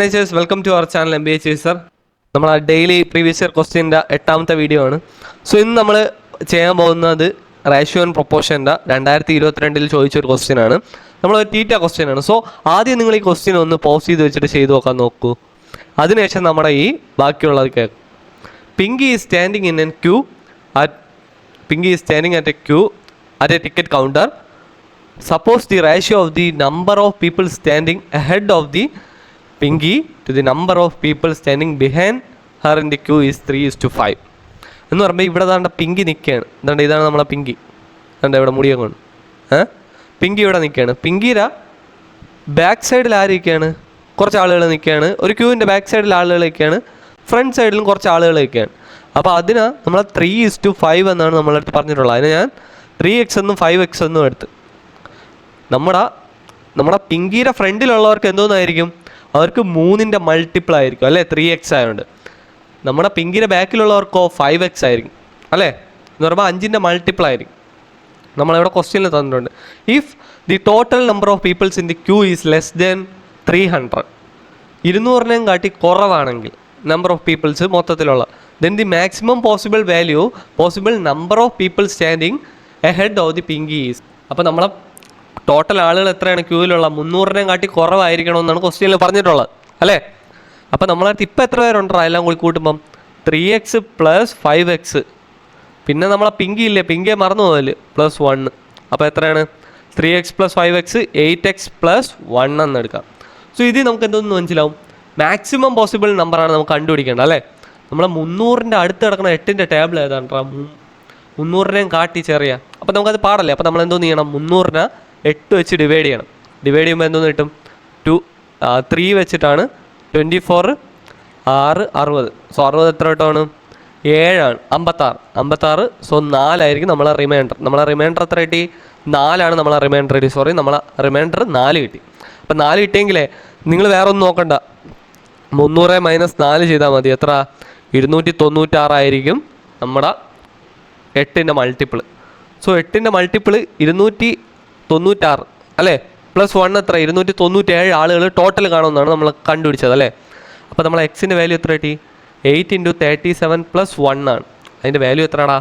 Welcome to our channel MBA Chaser. നമ്മൾ daily previous year ക്വസ്റ്റ്യൻ്റെ 8ാമത്തെ വീഡിയോ ആണ്. സോ ഇന്ന് നമ്മൾ ചെയ്യാൻ പോകുന്നത് റേഷ്യോ ആൻഡ് പ്രൊപ്പോർഷൻ്റെ 2022 ചോദിച്ചൊരു ക്വസ്റ്റ്യൻ ആണ്. നമ്മൾ തീറ്റ ക്വസ്റ്റ്യൻ ആണ്. സോ ആദ്യം നിങ്ങൾ ഈ ക്വസ്റ്റ്യൻ ഒന്ന് പോസ് ചെയ്ത് വെച്ചിട്ട് ചെയ്ത് നോക്കാൻ നോക്കൂ. അതിനുശേഷം നമ്മുടെ ഈ ബാക്കിയുള്ളത് കേൾക്കും. Pinky is standing in a queue at a ticket counter. Suppose the ratio of the number of people standing ahead of the Pinky to the number of people standing behind her in the queue is 3:5. എന്ന് പറയുമ്പോൾ ഇവിടെ താണ്ട പിങ്കി നിൽക്കുകയാണ്. എന്താണ്ട് ഇതാണ് നമ്മളെ പിങ്കി. എന്താ ഇവിടെ മുടിയൊക്കെ ഉണ്ട്. പിങ്കി ഇവിടെ നിൽക്കുകയാണ്. പിങ്കിയുടെ ബാക്ക് സൈഡിൽ ആരൊക്കെയാണ്? കുറച്ച് ആളുകൾ നിൽക്കുകയാണ്. ഒരു ക്യൂവിൻ്റെ ബാക്ക് സൈഡിൽ ആളുകൾ നിൽക്കുകയാണ്. ഫ്രണ്ട് സൈഡിലും കുറച്ച് ആളുകൾ നിൽക്കുകയാണ്. അപ്പോൾ അതിന് നമ്മൾ 3:5 എന്നാണ് നമ്മളടുത്ത് പറഞ്ഞിട്ടുള്ളത്. അതിന് ഞാൻ 3x എന്നും 5x എന്നും എടുത്ത് നമ്മുടെ പിങ്കിയുടെ ഫ്രണ്ടിലുള്ളവർക്ക് എന്തോന്നായിരിക്കും? അവർക്ക് 3ൻ്റെ മൾട്ടിപ്പിൾ ആയിരിക്കും അല്ലേ, 3x ആയതുകൊണ്ട്. നമ്മുടെ പിങ്കിയുടെ ബാക്കിലുള്ളവർക്കോ 5x ആയിരിക്കും അല്ലേ, എന്ന് പറയുമ്പോൾ 5ൻ്റെ മൾട്ടിപ്പിൾ ആയിരിക്കും. നമ്മളിവിടെ ക്വസ്റ്റ്യനിൽ തന്നിട്ടുണ്ട്. If the total number of peoples in the queue is less than 300, 200-നേയും കാട്ടി കുറവാണെങ്കിൽ നമ്പർ ഓഫ് പീപ്പിൾസ് മൊത്തത്തിലുള്ള, then the maximum possible number of people standing ahead of the Pinky is. അപ്പോൾ നമ്മളെ ടോട്ടൽ ആളുകൾ എത്രയാണ് ക്യൂവിലുള്ള? 300-നേയും കാട്ടി കുറവായിരിക്കണമെന്നാണ് ക്വസ്റ്റ്യനിൽ പറഞ്ഞിട്ടുള്ളത് അല്ലേ. അപ്പോൾ നമ്മളടുത്ത് ഇപ്പം എത്ര പേരുണ്ടോ എല്ലാം കൂടി കൂട്ടുമ്പം 3x + 5x, പിന്നെ നമ്മളെ പിങ്കി ഇല്ലേ, പിങ്കിയെ മറന്നു പോകല്, +1. അപ്പോൾ എത്രയാണ്? 3x + 5x 8x + 1 എന്ന് എടുക്കാം. സോ ഇത് നമുക്ക് എന്തോന്ന് മനസ്സിലാവും? മാക്സിമം പോസിബിൾ നമ്പറാണ് നമുക്ക് കണ്ടുപിടിക്കേണ്ടത് അല്ലേ. നമ്മൾ 300-ൻ്റെ അടുത്ത് കിടക്കുന്ന 8ൻ്റെ ടേബിൾ ഏതാണ്? 300-നേയും കാട്ടി ചെറിയ. അപ്പോൾ നമുക്കത് പാടല്ലേ. അപ്പോൾ നമ്മൾ എന്തോന്ന് ചെയ്യണം? 300-നെ 8 വെച്ച് ഡിവൈഡ് ചെയ്യണം. ഡിവൈഡ് ചെയ്യുമ്പോൾ എന്തോന്ന് കിട്ടും? 3 വെച്ചിട്ടാണ് 24 6 60. സോ 60 എത്ര കിട്ടുമാണ്? 7 ആണ്. 56. സോ 4 ആയിരിക്കും നമ്മളെ റിമൈൻഡർ. എത്ര കിട്ടി? 4 ആണ് നമ്മളെ റിമൈൻഡർ കിട്ടി. നമ്മളെ റിമൈൻഡർ 4 കിട്ടി. അപ്പം 4 കിട്ടിയെങ്കിലേ നിങ്ങൾ വേറെ ഒന്നും നോക്കണ്ട, 300 - 4 ചെയ്താൽ മതി. എത്ര? 296 ആയിരിക്കും നമ്മുടെ 8ൻ്റെ മൾട്ടിപ്പിൾ. സോ 8ൻ്റെ മൾട്ടിപ്പിൾ 296 അല്ലേ, +1 എത്ര? 297 ആളുകൾ ടോട്ടൽ കാണുമെന്നാണ് നമ്മൾ കണ്ടുപിടിച്ചത് അല്ലേ. അപ്പോൾ നമ്മൾ എക്സിൻ്റെ വാല്യൂ എത്ര കിട്ടി? 8 × 37 + 1 ആണ്. അതിൻ്റെ വാല്യൂ എത്രയാടാ?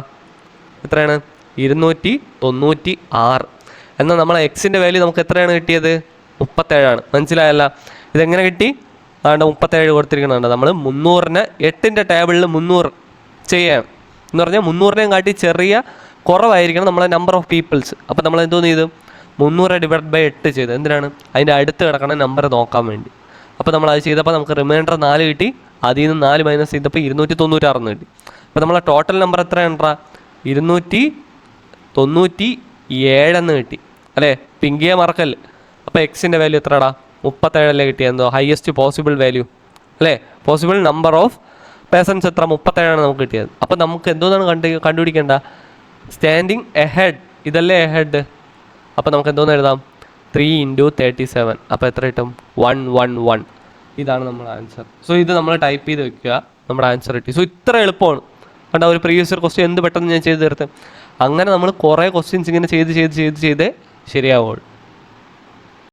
എത്രയാണ്? 296. എന്നാൽ നമ്മളെ എക്സിൻ്റെ വാല്യൂ നമുക്ക് എത്രയാണ് കിട്ടിയത്? 37 ആണ്. മനസ്സിലായല്ല? ഇതെങ്ങനെ കിട്ടി? അതാണ്ട് 37 കൊടുത്തിരിക്കുന്നുണ്ട്. നമ്മൾ 300-നെ 8ൻ്റെ ടേബിളിൽ 300 ചെയ്യാം എന്ന് പറഞ്ഞാൽ 300-നേയും കാട്ടി ചെറിയ കുറവായിരിക്കണം നമ്മളെ നമ്പർ ഓഫ് പീപ്പിൾസ്. അപ്പോൾ നമ്മൾ എന്തോന്ന് ചെയ്തു? 300 / 8 ചെയ്ത്. എന്തിനാണ്? അതിൻ്റെ അടുത്ത് കിടക്കണ നമ്പർ നോക്കാൻ വേണ്ടി. അപ്പോൾ നമ്മൾ അത് ചെയ്തപ്പോൾ നമുക്ക് റിമൈൻഡർ 4 കിട്ടി. അതിൽ നിന്ന് 4 മൈനസ് ചെയ്തപ്പോൾ 296 കിട്ടി. അപ്പോൾ നമ്മളെ ടോട്ടൽ നമ്പർ എത്രയാണ്ടാ? 297 എന്ന് കിട്ടി അല്ലേ. പിങ്കിയെ മറക്കല്ലേ. അപ്പോൾ എക്സിൻ്റെ വാല്യൂ എത്രടാ? 37 കിട്ടിയ. എന്തോ ഹയസ്റ്റ് പോസിബിൾ വാല്യൂ അല്ലേ. പോസിബിൾ നമ്പർ ഓഫ് പേഴ്സൺസ് എത്ര? 37 നമുക്ക് കിട്ടിയത്. അപ്പോൾ നമുക്ക് എന്തോന്നാണ് കണ്ടുപിടിക്കേണ്ട? സ്റ്റാൻഡിങ് എഹെഡ്, ഇതല്ലേ എഹെഡ്. അപ്പോൾ നമുക്ക് എന്തോന്ന് എഴുതാം? 3 × 37. അപ്പോൾ എത്ര കിട്ടും? 111. ഇതാണ് നമ്മുടെ ആൻസർ. സോ ഇത് നമ്മൾ ടൈപ്പ് ചെയ്ത് വെക്കുക, നമ്മുടെ ആൻസർ കിട്ടി. സോ ഇത്ര എളുപ്പമാണ്. കണ്ട, ഒരു പ്രീവിയസ് ഇയർ ക്വസ്റ്റ്യൻ എന്ത് പെട്ടെന്ന് ഞാൻ ചെയ്ത് തീർത്ത്. അങ്ങനെ നമ്മൾ കുറേ ക്വസ്റ്റ്യൻസ് ഇങ്ങനെ ചെയ്ത് ശരിയാവുള്ളൂ.